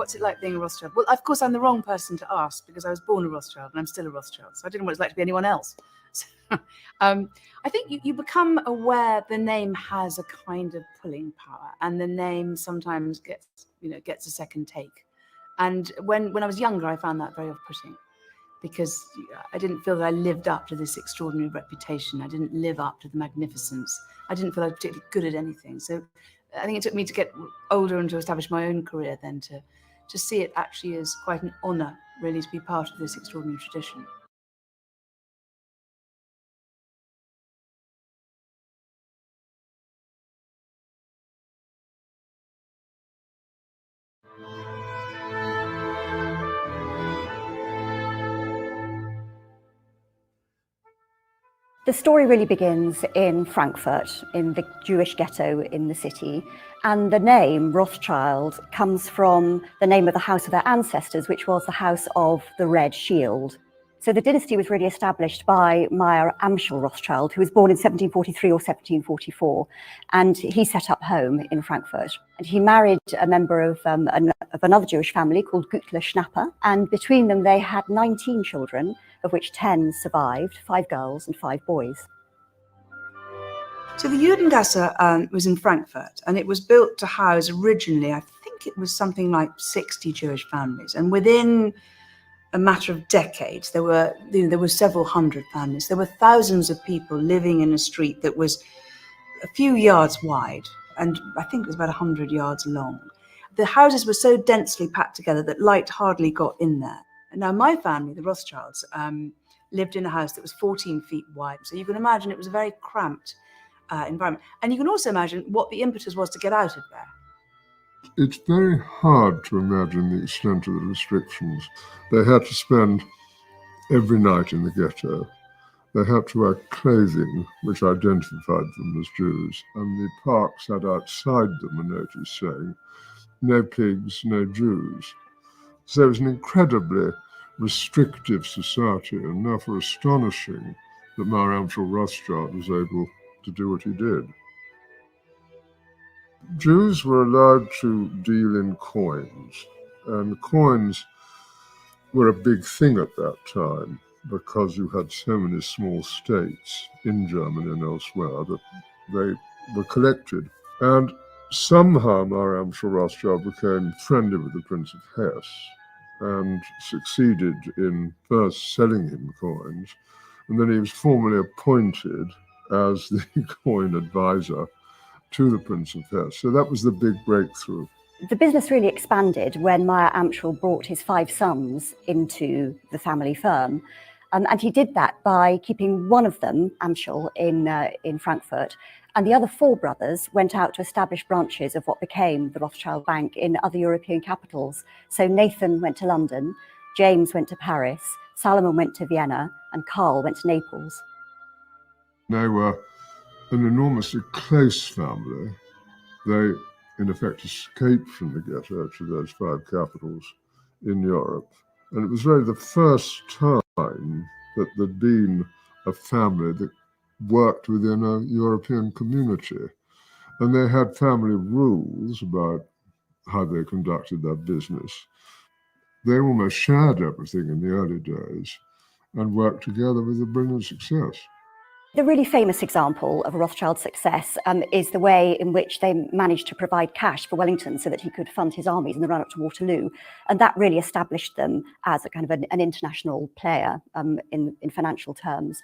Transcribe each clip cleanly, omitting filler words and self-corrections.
what's it like being a Rothschild? Well, of course, I'm the wrong person to ask because I was born a Rothschild and I'm still a Rothschild. So I don't know what it's like to be anyone else. So, I think you become aware the name has a kind of pulling power, and the name sometimes gets a second take. And when I was younger, I found that very off-putting because I didn't feel that I lived up to this extraordinary reputation. I didn't live up to the magnificence. I didn't feel I was particularly good at anything. So I think it took me to get older and to establish my own career then to see it actually as quite an honour, really, to be part of this extraordinary tradition. The story really begins in Frankfurt, in the Jewish ghetto in the city, and the name Rothschild comes from the name of the house of their ancestors, which was the House of the Red Shield. So the dynasty was really established by Meyer Amschel Rothschild, who was born in 1743 or 1744, and he set up home in Frankfurt. And he married a member of another Jewish family called Gütle Schnapper, and between them they had 19 children, of which 10 survived, 5 girls and 5 boys. So the Judengasse was in Frankfurt, and it was built to house originally, I think it was something like 60 Jewish families. And within a matter of decades, there were several hundred families. There were thousands of people living in a street that was a few yards wide, and I think it was about 100 yards long. The houses were so densely packed together that light hardly got in there. And now my family, the Rothschilds, lived in a house that was 14 feet wide. So you can imagine it was a very cramped environment. And you can also imagine what the impetus was to get out of there. It's very hard to imagine the extent of the restrictions. They had to spend every night in the ghetto. They had to wear clothing which identified them as Jews, and the parks had outside them a notice saying, "No pigs, no Jews." So it was an incredibly restrictive society, and therefore astonishing that Meyer Amschel Rothschild was able to do what he did. Jews were allowed to deal in coins, and coins were a big thing at that time because you had so many small states in Germany and elsewhere that they were collected. And somehow Meyer Amschel Rothschild became friendly with the Prince of Hesse and succeeded in first selling him coins, and then he was formally appointed as the coin advisor to the Prince of Hesse. So that was the big breakthrough. The business really expanded when Meyer Amschel brought his 5 sons into the family firm. And he did that by keeping one of them, Amschel, in Frankfurt, and the other 4 brothers went out to establish branches of what became the Rothschild Bank in other European capitals. So Nathan went to London, James went to Paris, Salomon went to Vienna, and Karl went to Naples. They were an enormously close family. They, in effect, escaped from the ghetto to those 5 capitals in Europe. And it was really the first time that there'd been a family that worked within a European community. And they had family rules about how they conducted their business. They almost shared everything in the early days and worked together with a brilliant success. The really famous example of a Rothschild success is the way in which they managed to provide cash for Wellington so that he could fund his armies in the run-up to Waterloo. And that really established them as a kind of an international player in financial terms.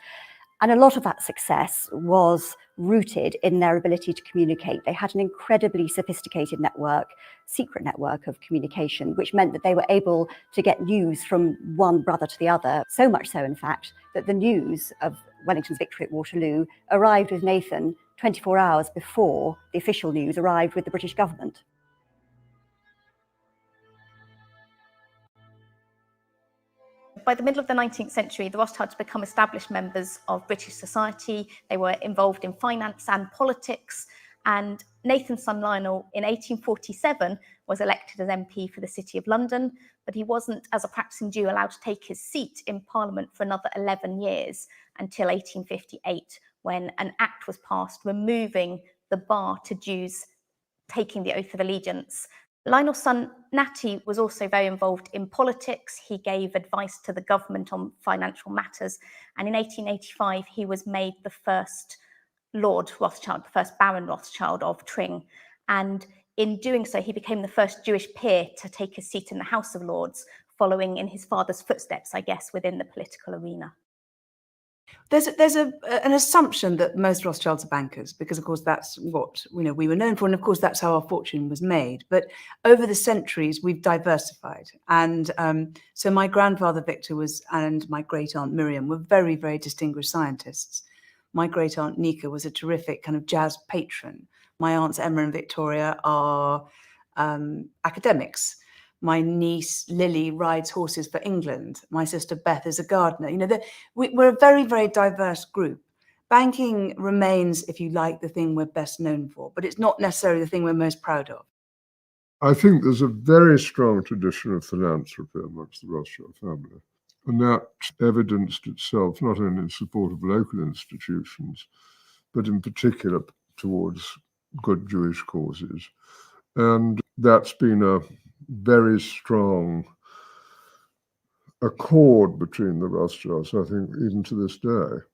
And a lot of that success was rooted in their ability to communicate. They had an incredibly sophisticated network, secret network of communication, which meant that they were able to get news from one brother to the other. So much so, in fact, that the news of Wellington's victory at Waterloo arrived with Nathan 24 hours before the official news arrived with the British government. By the middle of the 19th century, the Rothschilds become established members of British society. They were involved in finance and politics. And Nathan's son Lionel, in 1847, was elected as MP for the City of London, but he wasn't, as a practicing Jew, allowed to take his seat in Parliament for another 11 years until 1858, when an act was passed removing the bar to Jews taking the oath of allegiance. Lionel's son, Natty, was also very involved in politics. He gave advice to the government on financial matters. And in 1885, he was made the first Lord Rothschild, the first Baron Rothschild of Tring. And in doing so, he became the first Jewish peer to take a seat in the House of Lords, following in his father's footsteps, I guess, within the political arena. There's an assumption that most Rothschilds are bankers, because of course that's what we were known for, and of course that's how our fortune was made. But over the centuries, we've diversified, and so my grandfather Victor and my great aunt Miriam were very, very distinguished scientists. My great aunt Nika was a terrific kind of jazz patron. My aunts Emma and Victoria are academics. My niece Lily rides horses for England. My sister Beth is a gardener. We're a very, very diverse group. Banking remains, if you like, the thing we're best known for, but it's not necessarily the thing we're most proud of. I think there's a very strong tradition of philanthropy amongst the Rothschild family, and that evidenced itself not only in support of local institutions, but in particular towards good Jewish causes. And that's been a very strong accord between the Rothschilds, I think, even to this day.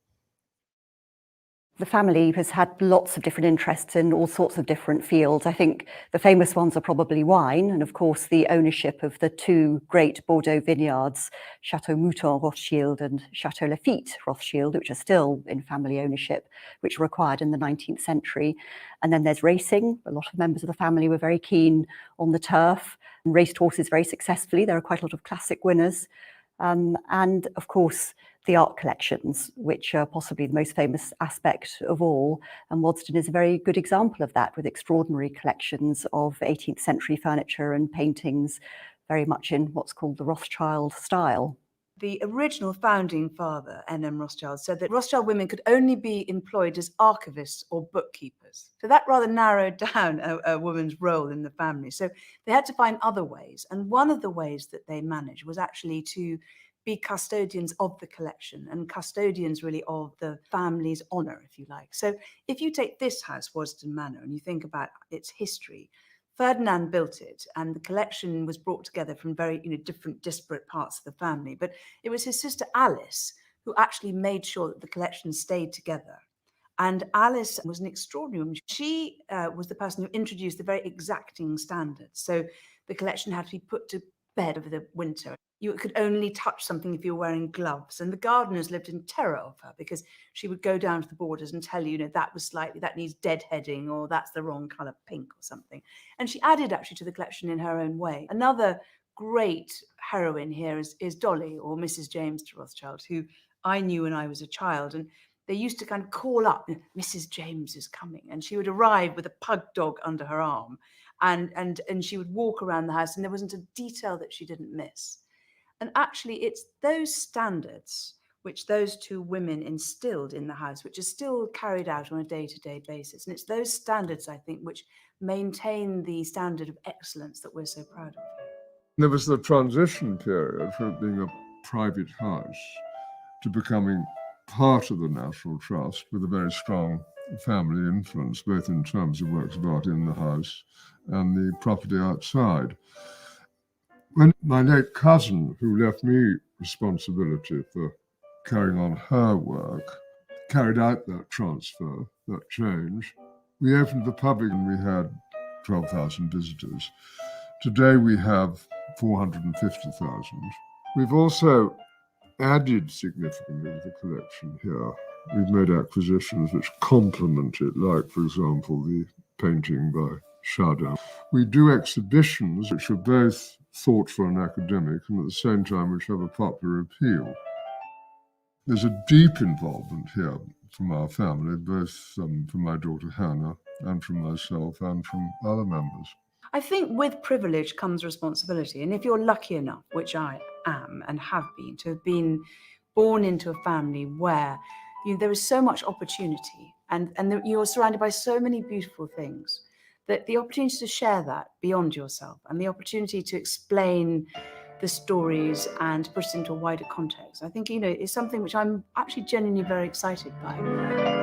The family has had lots of different interests in all sorts of different fields. I think the famous ones are probably wine, and of course the ownership of the two great Bordeaux vineyards, Chateau Mouton Rothschild and Chateau Lafite Rothschild, which are still in family ownership, which were acquired in the 19th century. And then there's racing. A lot of members of the family were very keen on the turf and raced horses very successfully. There are quite a lot of classic winners. And of course, the art collections, which are possibly the most famous aspect of all. And Waddesdon is a very good example of that, with extraordinary collections of 18th century furniture and paintings, very much in what's called the Rothschild style. The original founding father, N.M. Rothschild, said that Rothschild women could only be employed as archivists or bookkeepers. So that rather narrowed down a woman's role in the family. So they had to find other ways. And one of the ways that they managed was actually to be custodians of the collection, and custodians really of the family's honour, if you like. So if you take this house, Waddesdon Manor, and you think about its history, Ferdinand built it, and the collection was brought together from very different disparate parts of the family. But it was his sister Alice who actually made sure that the collection stayed together. And Alice was an extraordinary woman. She was the person who introduced the very exacting standards. So the collection had to be put to bed over the winter. You could only touch something if you were wearing gloves. And the gardeners lived in terror of her, because she would go down to the borders and tell you, that needs deadheading, or that's the wrong colour pink or something. And she added actually to the collection in her own way. Another great heroine here is Dolly, or Mrs. James de Rothschild, who I knew when I was a child. And they used to kind of call up, Mrs. James is coming. And she would arrive with a pug dog under her arm. And she would walk around the house, and there wasn't a detail that she didn't miss. And actually, it's those standards which those two women instilled in the house, which are still carried out on a day-to-day basis. And it's those standards, I think, which maintain the standard of excellence that we're so proud of. There was the transition period from it being a private house to becoming part of the National Trust, with a very strong family influence, both in terms of works of art in the house and the property outside. When my late cousin, who left me responsibility for carrying on her work, carried out that transfer, that change, we opened the public and we had 12,000 visitors. Today we have 450,000. We've also added significantly to the collection here. We've made acquisitions which complement it, like, for example, the painting by Chardin. We do exhibitions which are both thoughtful and academic, and at the same time which have a popular appeal. There's a deep involvement here from our family, both from my daughter Hannah and from myself and from other members. I think with privilege comes responsibility. And if you're lucky enough, which I am and have been, to have been born into a family where there is so much opportunity and you're surrounded by so many beautiful things, that the opportunity to share that beyond yourself, and the opportunity to explain the stories and put it into a wider context, I think, is something which I'm actually genuinely very excited by.